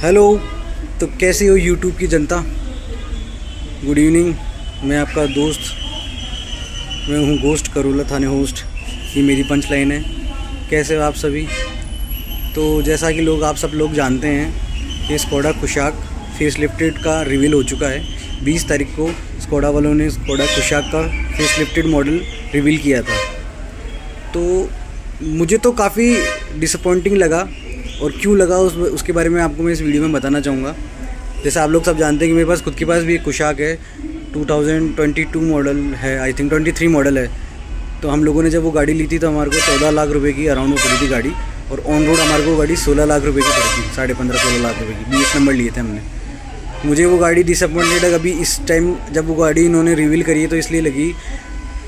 Hello. तो कैसे हो यूट्यूब की जनता? Good evening. मैं आपका दोस्त, मैं हूँ गोस्ट करोला थाने होस्ट। ये मेरी पंच लाइन है। कैसे हो आप सभी? तो जैसा कि आप सब लोग जानते हैं कि स्कोडा कुशाक फेस लिफ्टेड का रिवील हो चुका है। 20 तारीख को स्कोडा वालों ने स्कोडा कुशाक का फेस लिफ्टेड मॉडल रिवील किया था। तो मुझे तो काफ़ी डिसअपॉइंटिंग लगा, और क्यों लगा उसके बारे में आपको मैं इस वीडियो में बताना चाहूँगा। जैसे आप लोग सब जानते हैं कि मेरे पास खुद के पास भी एक कुशाक है, 2022 मॉडल है, आई थिंक 23 मॉडल है। तो हम लोगों ने जब वो गाड़ी ली थी तो हमारे को 14 लाख रुपए की अराउंड वो पड़ी थी गाड़ी, और ऑन रोड हमारे को गाड़ी 16 लाख रुपए की पड़ी थी, 15.5-16 लाख रुपए की। 20 नंबर लिए थे हमने। मुझे वो गाड़ी डिसअपॉइंटेड अभी इस टाइम जब वो गाड़ी इन्होंने रिवील करी है तो इसलिए लगी।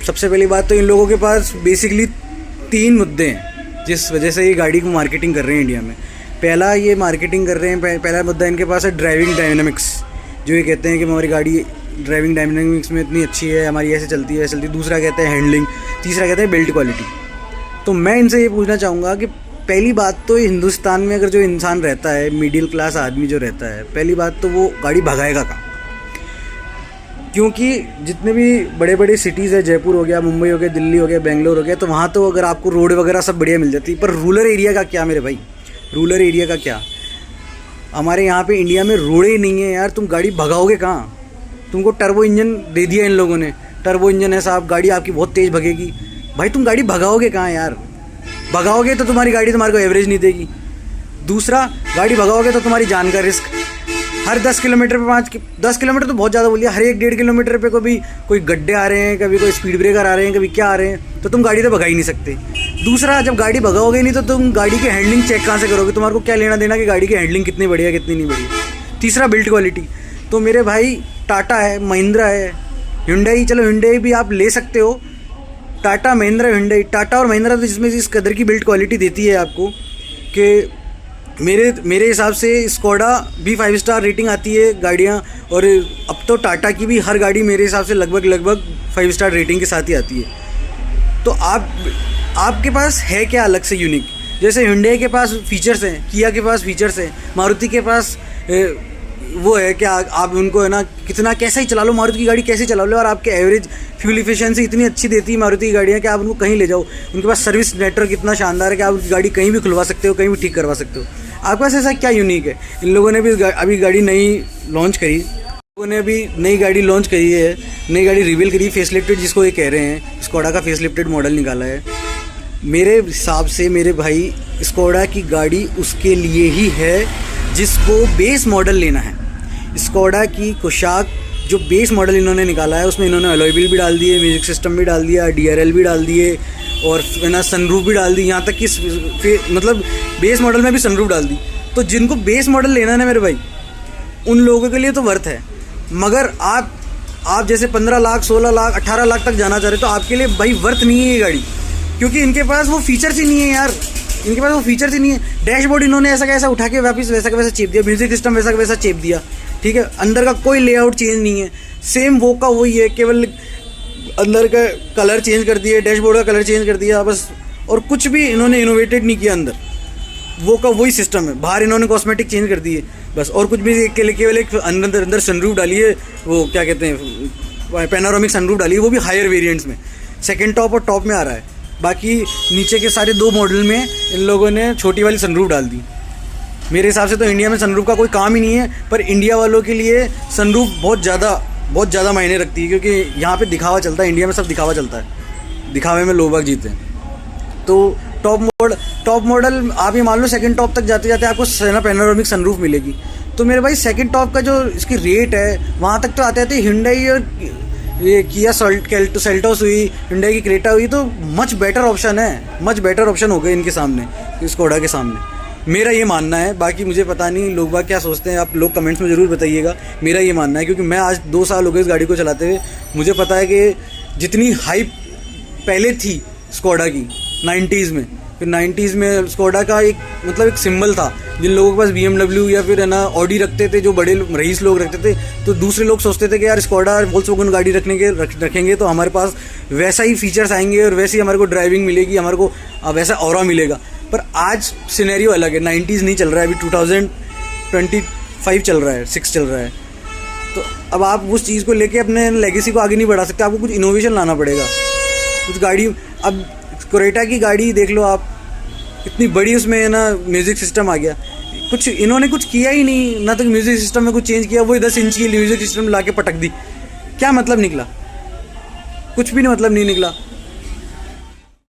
सबसे पहली बात तो इन लोगों के पास बेसिकली 3 मुद्दे हैं जिस वजह से ये गाड़ी को मार्केटिंग कर रहे हैं इंडिया में। पहला ये मार्केटिंग कर रहे हैं, पहला मुद्दा इनके पास है ड्राइविंग डायनामिक्स। जो ये कहते हैं कि हमारी गाड़ी ड्राइविंग डायनामिक्स में इतनी अच्छी है, हमारी ऐसे चलती है, ऐसे चलती है। दूसरा कहते हैं हैंडलिंग, तीसरा कहते हैं बिल्ड क्वालिटी। तो मैं इनसे ये पूछना चाहूँगा कि पहली बात तो हिंदुस्तान में अगर जो इंसान रहता है, मिडिल क्लास आदमी जो रहता है, पहली बात तो वो गाड़ी भगाएगा कहाँ? क्योंकि जितने भी बड़े बड़े सिटीज़ है, जयपुर हो गया, मुंबई हो गया, दिल्ली हो गया, बेंगलोर हो गया, तो वहाँ तो अगर आपको रोड वगैरह सब बढ़िया मिल जाती है। पर रूरल एरिया का क्या मेरे भाई? रूरल एरिया का क्या? हमारे यहाँ पे इंडिया में रोड ही नहीं है यार। तुम गाड़ी भगाओगे कहाँ? तुमको टर्बो इंजन दे दिया इन लोगों ने, टर्बो इंजन है साहब, गाड़ी आपकी बहुत तेज़ भगेगी। भाई तुम गाड़ी भगाओगे कहाँ यार? भगाओगे तो तुम्हारी गाड़ी तुम्हारे को एवरेज नहीं देगी। दूसरा, गाड़ी भगाओगे तो तुम्हारी जान का रिस्क। हर 10 किलोमीटर पे 10 किलोमीटर तो बहुत ज़्यादा बोलिए, हर 1-1.5 किलोमीटर पे कभी कोई गड्ढे आ रहे हैं, कभी कोई स्पीड ब्रेकर आ रहे हैं, कभी क्या आ रहे हैं, तो तुम गाड़ी तो भगा ही नहीं सकते। दूसरा, जब गाड़ी भगाओगे नहीं तो तुम गाड़ी की हैंडलिंग चेक कहाँ से करोगे? तुम्हारे को क्या लेना देना कि गाड़ी की हैंडलिंग कितनी बढ़िया कितनी नहीं बढ़िया। तीसरा, बिल्ड क्वालिटी। तो मेरे भाई टाटा है, महिंद्रा है, हुंडई, चलो हुंडई भी आप ले सकते हो। टाटा, महिंद्रा, हुंडई, टाटा और महिंद्रा तो जिसमें इस कदर की बिल्ड क्वालिटी देती है आपको कि मेरे हिसाब से स्कोडा भी 5 स्टार रेटिंग आती है गाड़ियाँ, और अब तो टाटा की भी हर गाड़ी मेरे हिसाब से लगभग 5 स्टार रेटिंग के साथ ही आती है। तो आपके पास है क्या अलग से यूनिक? जैसे हुंडई के पास फीचर्स हैं, किया के पास फीचर्स हैं, मारुति के पास वो है कि आप उनको है ना कितना कैसा ही चला लो, मारुति की गाड़ी कैसे चला लो, और आपके एवरेज फ्यूल इफिशिएंसी इतनी अच्छी देती है मारुति की गाड़ियाँ कि आप उनको कहीं ले जाओ। उनके पास सर्विस नेटवर्क इतना शानदार है कि आप उनकी गाड़ी कहीं भी खुलवा सकते हो, कहीं भी ठीक करवा सकते हो। आपके पास ऐसा क्या यूनिक है? इन लोगों ने भी अभी गाड़ी नई लॉन्च करी, लोगों ने अभी नई गाड़ी लॉन्च करी है, नई गाड़ी रिवील करी, फेस लिफ्टेड जिसको ये कह रहे हैं, स्कोडा का फेस लिफ्टेड मॉडल निकाला है। मेरे हिसाब से मेरे भाई स्कोडा की गाड़ी उसके लिए ही है जिसको बेस मॉडल लेना है। स्कोडा की कुशाक जो बेस मॉडल इन्होंने निकाला है उसमें इन्होंने अलॉय व्हील भी डाल दिए, म्यूजिक सिस्टम भी डाल दिया, DRL भी डाल दिए, और है ना सनरूफ भी डाल दी, यहाँ तक कि मतलब बेस मॉडल में भी सनरूफ डाल दी। तो जिनको बेस मॉडल लेना है ना मेरे भाई, उन लोगों के लिए तो वर्थ है। मगर आप जैसे 15 लाख, 16 लाख, 18 लाख तक जाना चाह रहे तो आपके लिए भाई वर्थ नहीं है ये गाड़ी, क्योंकि इनके पास वो फीचर्स ही नहीं है यार। इनके पास वो फीचर्स ही नहीं है। डैशबोर्ड इन्होंने ऐसा कैसा उठा के वापस वैसा का वैसा चेप दिया, म्यूजिक सिस्टम वैसा का वैसा चेप दिया, ठीक है। अंदर का कोई लेआउट चेंज नहीं है, सेम वो का वही है, केवल अंदर का कलर चेंज कर दिए, डैशबोर्ड का कलर चेंज कर दिया बस, और कुछ भी इन्होंने इनोवेटेड नहीं किया। अंदर वो का वही सिस्टम है, बाहर इन्होंने कॉस्मेटिक चेंज कर दिए बस, और कुछ भी केवल एक अंदर सनरूफ डाली है, वो क्या कहते हैं पैनोरामिक सनरूफ डाली है, वो भी हायर वेरिएंट्स में, सेकंड टॉप और टॉप में आ रहा है। बाकी नीचे के सारे 2 मॉडल में इन लोगों ने छोटी वाली सनरूफ डाल दी। मेरे हिसाब से तो इंडिया में सनरूफ का कोई काम ही नहीं है, पर इंडिया वालों के लिए सनरूफ बहुत ज़्यादा मायने रखती है, क्योंकि यहाँ पे दिखावा चलता है, इंडिया में सब दिखावा चलता है, दिखावे में लोग बाग जीते हैं। तो टॉप मॉडल आप ये मान लो सेकंड टॉप तक जाते जाते आपको ना पैनोरामिक सनरूफ मिलेगी। तो मेरे भाई सेकंड टॉप का जो इसकी रेट है वहाँ तक तो आते आते हुंडई और ये किया सेल्टोस हुई, हुंडई की क्रेटा हुई, तो मच बेटर ऑप्शन है, मच बेटर ऑप्शन हो गए इनके सामने, स्कोडा के सामने। मेरा ये मानना है, बाकी मुझे पता नहीं लोग बाग क्या सोचते हैं, आप लोग कमेंट्स में ज़रूर बताइएगा। मेरा ये मानना है, क्योंकि मैं आज 2 साल हो गए इस गाड़ी को चलाते हुए, मुझे पता है कि जितनी हाइप पहले थी स्कोडा की 90s में, फिर 90s में स्कोडा का एक एक सिंबल था। जिन लोगों के पास BMW या फिर है ना ऑडी रखते थे, जो बड़े रईस लोग रखते थे, तो दूसरे लोग सोचते थे कि यार स्कोडा वोल्क्सवैगन गाड़ी रखेंगे तो हमारे पास वैसा ही फीचर्स आएंगे और वैसे ही हमारे को ड्राइविंग मिलेगी, हमारे को वैसा ऑरा मिलेगा। पर आज सिनेरियो अलग है, 90s नहीं चल रहा है, अभी 25 चल रहा है, 6 चल रहा है। तो अब आप उस चीज़ को लेके अपने लेगेसी को आगे नहीं बढ़ा सकते, आपको कुछ इनोवेशन लाना पड़ेगा। कुछ गाड़ी, अब क्रेटा की गाड़ी देख लो आप, इतनी बड़ी उसमें है ना म्यूज़िक सिस्टम आ गया। कुछ इन्होंने कुछ किया ही नहीं, ना तो म्यूज़िक सिस्टम में कुछ चेंज किया, वही 10 इंच की म्यूज़िक सिस्टम ला के पटक दी। क्या मतलब निकला? कुछ भी नहीं मतलब नहीं निकला।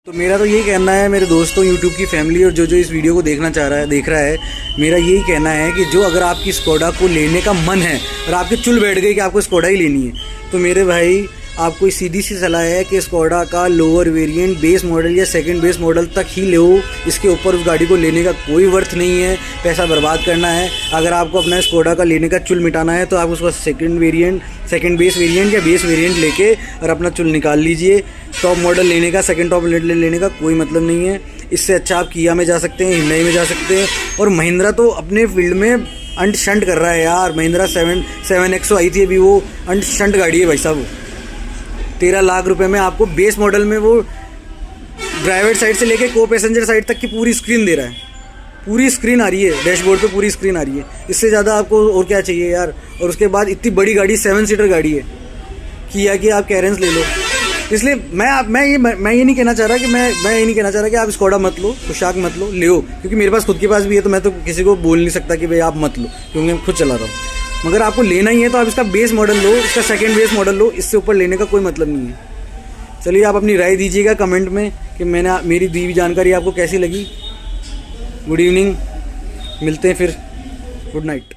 तो मेरा तो यही कहना है मेरे दोस्तों, यूट्यूब की फैमिली और जो जो इस वीडियो को देख रहा है, मेरा यही कहना है कि जो अगर आपकी स्कोडा को लेने का मन है और आपके चुल बैठ गई कि आपको स्कोडा ही लेनी है, तो मेरे भाई आपको सीधी सी सलाह है कि स्कोडा का लोअर वेरिएंट बेस मॉडल या सेकंड बेस मॉडल तक ही लो। इसके ऊपर उस गाड़ी को लेने का कोई वर्थ नहीं है, पैसा बर्बाद करना है। अगर आपको अपना स्कोडा का लेने का चुल मिटाना है तो आप उसका सेकंड बेस वेरिएंट या बेस वेरिएंट लेके और अपना चुल निकाल लीजिए। टॉप मॉडल लेने का, सेकंड टॉप मॉडल लेने का कोई मतलब नहीं है। इससे अच्छा आप किया में जा सकते हैं, हिंडई में जा सकते हैं। और महिंद्रा तो अपने फील्ड में अंट शंट कर रहा है यार। महिंद्रा 7XO आई थी अभी, वो अंट शंट गाड़ी है भाई साहब। 13 लाख रुपए में आपको बेस मॉडल में वो ड्राइवर साइड से लेके को पैसेंजर साइड तक की पूरी स्क्रीन दे रहा है। पूरी स्क्रीन आ रही है, डैशबोर्ड पे पूरी स्क्रीन आ रही है। इससे ज़्यादा आपको और क्या चाहिए यार? और उसके बाद इतनी बड़ी गाड़ी, 7 सीटर गाड़ी है, किया कि आप कैरेंस ले लो। इसलिए मैं ये नहीं कहना चाह रहा कि मैं ये नहीं कहना चाह रहा कि आप स्कोडा मत लो, कुशाक मत लो, ले क्योंकि मेरे पास खुद के पास भी है, तो मैं तो किसी को बोल नहीं सकता कि भाई आप मत लो, क्योंकि मैं खुद चला रहा हूँ। मगर आपको लेना ही है तो आप इसका बेस मॉडल लो, इसका सेकंड बेस मॉडल लो, इससे ऊपर लेने का कोई मतलब नहीं है। चलिए आप अपनी राय दीजिएगा कमेंट में कि मेरी दी हुई जानकारी आपको कैसी लगी। गुड इवनिंग, मिलते हैं फिर, गुड नाइट।